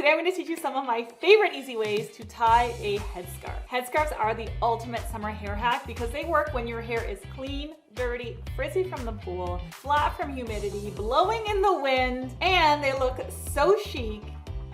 Today I'm going to teach you some of my favorite easy ways to tie a headscarf. Headscarves are the ultimate summer hair hack because they work when your hair is clean, dirty, frizzy from the pool, flat from humidity, blowing in the wind, and they look so chic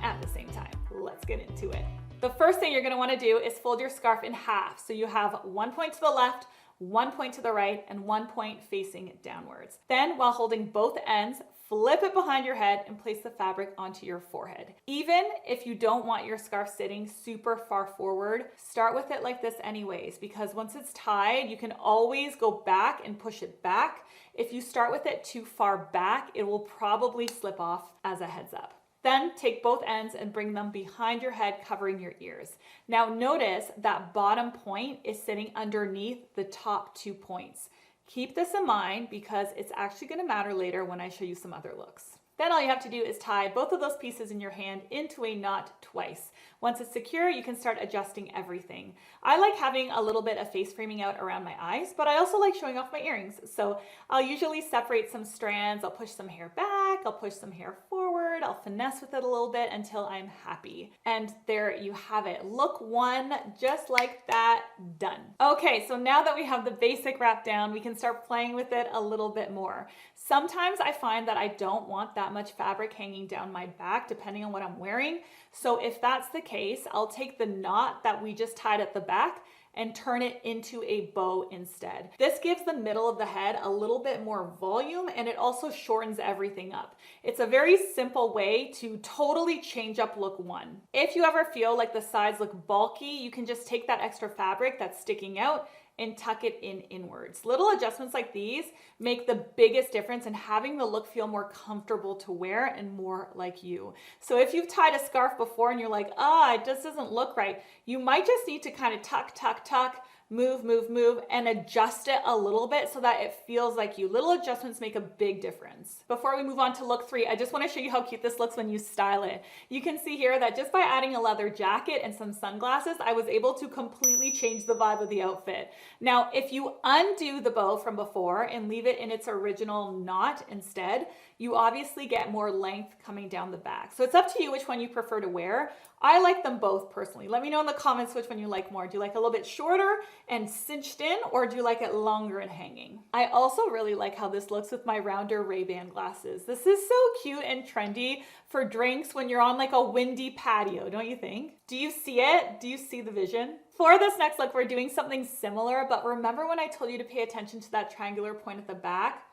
at the same time. Let's get into it. The first thing you're going to want to do is fold your scarf in half. So you have 1 point to the left, 1 point to the right, and 1 point facing downwards. Then, while holding both ends, flip it behind your head and place the fabric onto your forehead. Even if you don't want your scarf sitting super far forward, start with it like this anyways, because once it's tied, you can always go back and push it back. If you start with it too far back, it will probably slip off as a heads up. Then take both ends and bring them behind your head, covering your ears. Now notice that bottom point is sitting underneath the top 2 points. Keep this in mind because it's actually going to matter later when I show you some other looks. Then all you have to do is tie both of those pieces in your hand into a knot twice. Once it's secure, you can start adjusting everything. I like having a little bit of face framing out around my eyes, but I also like showing off my earrings. So I'll usually separate some strands. I'll push some hair back. I'll push some hair forward. I'll finesse with it a little bit until I'm happy. And there you have it. Look one, just like that, done. Okay, so now that we have the basic wrap down, we can start playing with it a little bit more. Sometimes I find that I don't want that much fabric hanging down my back, depending on what I'm wearing. So if that's the case, I'll take the knot that we just tied at the back and turn it into a bow instead. This gives the middle of the head a little bit more volume, and it also shortens everything up. It's a very simple way to totally change up look one. If you ever feel like the sides look bulky, you can just take that extra fabric that's sticking out and tuck it in inwards. Little adjustments like these make the biggest difference in having the look feel more comfortable to wear and more like you. So if you've tied a scarf before and you're like, it just doesn't look right, you might just need to kind of tuck, tuck, tuck, move, move, move, and adjust it a little bit so that it feels like you. Little adjustments make a big difference. Before we move on to look 3, I just want to show you how cute this looks when you style it. You can see here that just by adding a leather jacket and some sunglasses, I was able to completely change the vibe of the outfit. Now, if you undo the bow from before and leave it in its original knot instead, you obviously get more length coming down the back. So it's up to you which one you prefer to wear. I like them both personally. Let me know in the comments which one you like more. Do you like a little bit shorter and cinched in, or do you like it longer and hanging? I also really like how this looks with my rounder Ray-Ban glasses. This is so cute and trendy for drinks when you're on like a windy patio, don't you think? Do you see it? Do you see the vision? For this next look, we're doing something similar, but remember when I told you to pay attention to that triangular point at the back?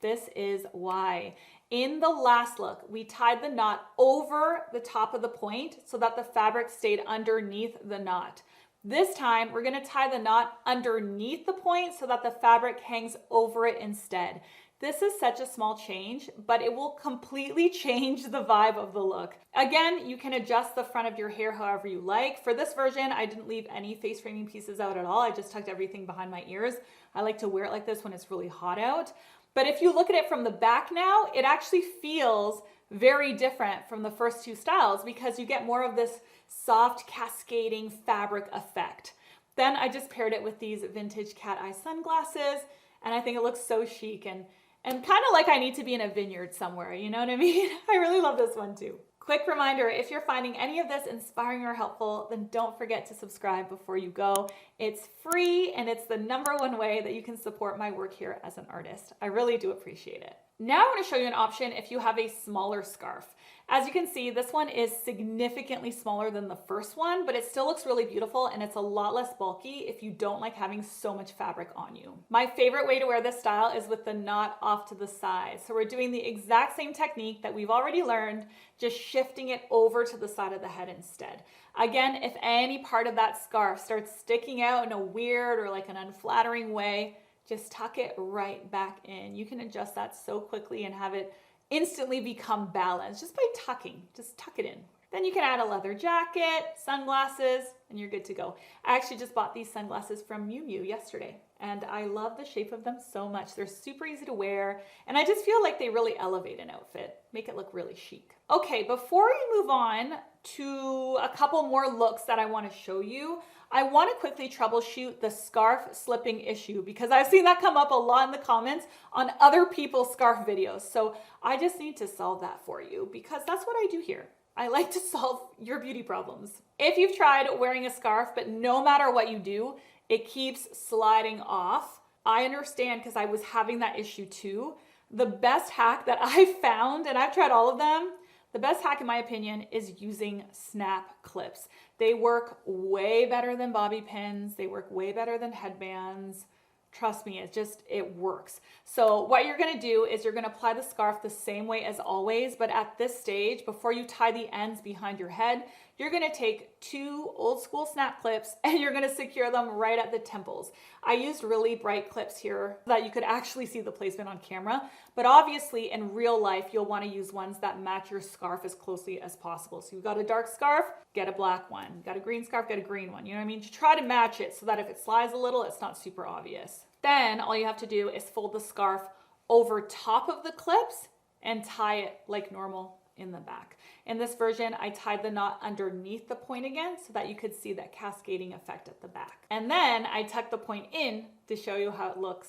This is why. In the last look, we tied the knot over the top of the point so that the fabric stayed underneath the knot. This time, we're going to tie the knot underneath the point so that the fabric hangs over it instead. This is such a small change, but it will completely change the vibe of the look. Again, you can adjust the front of your hair however you like. For this version, I didn't leave any face framing pieces out at all. I just tucked everything behind my ears. I like to wear it like this when it's really hot out. But if you look at it from the back now, it actually feels very different from the first 2 styles because you get more of this soft cascading fabric effect. Then I just paired it with these vintage cat eye sunglasses, and I think it looks so chic and kind of like I need to be in a vineyard somewhere, you know what I mean? I really love this one too. Quick reminder, if you're finding any of this inspiring or helpful, then don't forget to subscribe before you go. It's free and it's the #1 way that you can support my work here as an artist. I really do appreciate it. Now I'm going to show you an option if you have a smaller scarf. As you can see, this one is significantly smaller than the first one, but it still looks really beautiful and it's a lot less bulky if you don't like having so much fabric on you. My favorite way to wear this style is with the knot off to the side. So we're doing the exact same technique that we've already learned, just shifting it over to the side of the head instead. Again, if any part of that scarf starts sticking out in a weird or like an unflattering way, just tuck it right back in. You can adjust that so quickly and have it instantly become balanced just by tucking. Just tuck it in. Then you can add a leather jacket, sunglasses, and you're good to go. I actually just bought these sunglasses from Miu Miu yesterday, and I love the shape of them so much. They're super easy to wear, and I just feel like they really elevate an outfit, make it look really chic. Okay, before we move on to a couple more looks that I want to show you, I want to quickly troubleshoot the scarf slipping issue because I've seen that come up a lot in the comments on other people's scarf videos. So I just need to solve that for you because that's what I do here. I like to solve your beauty problems. If you've tried wearing a scarf, but no matter what you do, it keeps sliding off, I understand because I was having that issue too. The best hack that I found, and I've tried all of them, the best hack in my opinion is using snap clips. They work way better than bobby pins. They work way better than headbands. Trust me, it works. So what you're gonna do is you're gonna apply the scarf the same way as always, but at this stage, before you tie the ends behind your head, you're gonna take 2 old school snap clips and you're gonna secure them right at the temples. I used really bright clips here so that you could actually see the placement on camera, but obviously in real life, you'll wanna use ones that match your scarf as closely as possible. So you've got a dark scarf, get a black one. You've got a green scarf, get a green one. You know what I mean? You try to match it so that if it slides a little, it's not super obvious. Then all you have to do is fold the scarf over top of the clips and tie it like normal in the back. In this version, I tied the knot underneath the point again so that you could see that cascading effect at the back. And then I tucked the point in to show you how it looks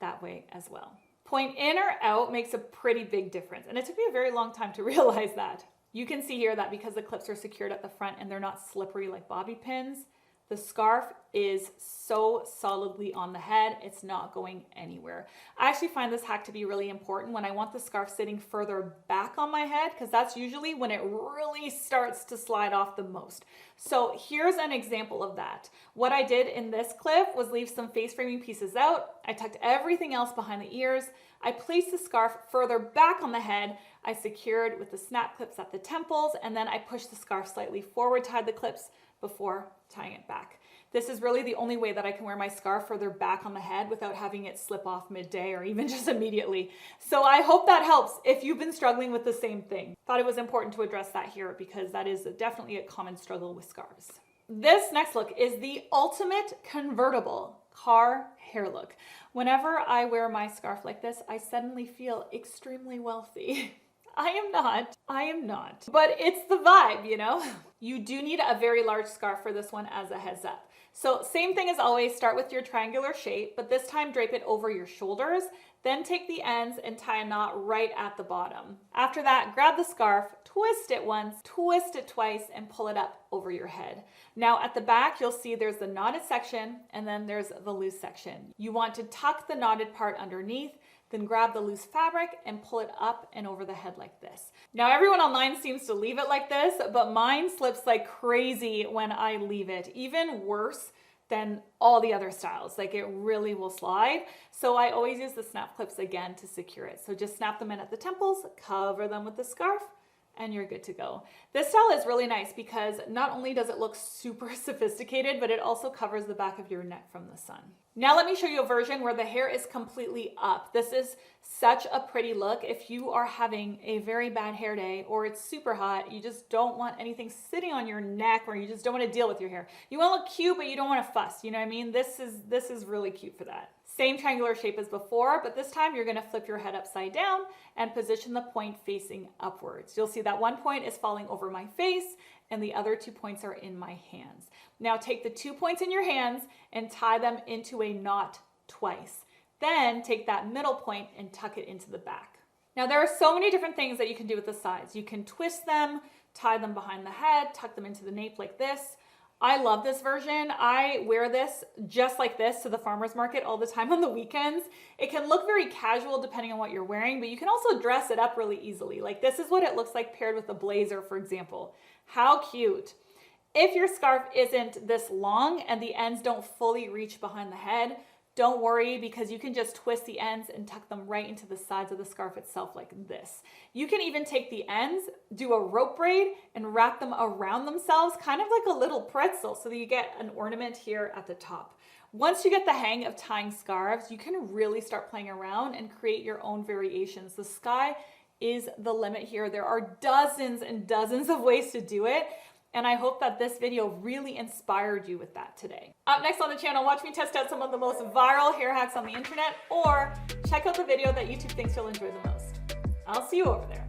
that way as well. Point in or out makes a pretty big difference. And it took me a very long time to realize that. You can see here that because the clips are secured at the front and they're not slippery like bobby pins, the scarf is so solidly on the head, it's not going anywhere. I actually find this hack to be really important when I want the scarf sitting further back on my head, because that's usually when it really starts to slide off the most. So here's an example of that. What I did in this clip was leave some face framing pieces out. I tucked everything else behind the ears. I placed the scarf further back on the head. I secured with the snap clips at the temples, and then I pushed the scarf slightly forward, tied the clips before tying it back. This is really the only way that I can wear my scarf further back on the head without having it slip off midday or even just immediately. So I hope that helps if you've been struggling with the same thing. Thought it was important to address that here because that is definitely a common struggle with scarves. This next look is the ultimate convertible car hair look. Whenever I wear my scarf like this, I suddenly feel extremely wealthy. I am not, but it's the vibe, you know? You do need a very large scarf for this one as a heads up. So same thing as always, start with your triangular shape, but this time drape it over your shoulders, then take the ends and tie a knot right at the bottom. After that, grab the scarf, twist it once, twist it twice, and pull it up over your head. Now at the back, you'll see there's the knotted section and then there's the loose section. You want to tuck the knotted part underneath, then grab the loose fabric and pull it up and over the head like this. Now everyone online seems to leave it like this, but mine slips like crazy when I leave it, even worse than all the other styles. Like it really will slide. So I always use the snap clips again to secure it. So just snap them in at the temples, cover them with the scarf, and you're good to go. This style is really nice because not only does it look super sophisticated, but it also covers the back of your neck from the sun. Now let me show you a version where the hair is completely up. This is such a pretty look. If you are having a very bad hair day or it's super hot, you just don't want anything sitting on your neck or you just don't want to deal with your hair. You want to look cute, but you don't want to fuss. You know what I mean? This is really cute for that. Same triangular shape as before, but this time you're going to flip your head upside down and position the point facing upwards. You'll see that one point is falling over my face and the other 2 points are in my hands. Now take the 2 points in your hands and tie them into a knot twice. Then take that middle point and tuck it into the back. Now there are so many different things that you can do with the sides. You can twist them, tie them behind the head, tuck them into the nape like this. I love this version. I wear this just like this to the farmer's market all the time on the weekends. It can look very casual depending on what you're wearing, but you can also dress it up really easily. Like this is what it looks like paired with a blazer, for example. How cute. If your scarf isn't this long and the ends don't fully reach behind the head, don't worry because you can just twist the ends and tuck them right into the sides of the scarf itself like this. You can even take the ends, do a rope braid, and wrap them around themselves, kind of like a little pretzel, so that you get an ornament here at the top. Once you get the hang of tying scarves, you can really start playing around and create your own variations. The sky is the limit here. There are dozens and dozens of ways to do it. And I hope that this video really inspired you with that today. Up next on the channel, watch me test out some of the most viral hair hacks on the internet, or check out the video that YouTube thinks you'll enjoy the most. I'll see you over there.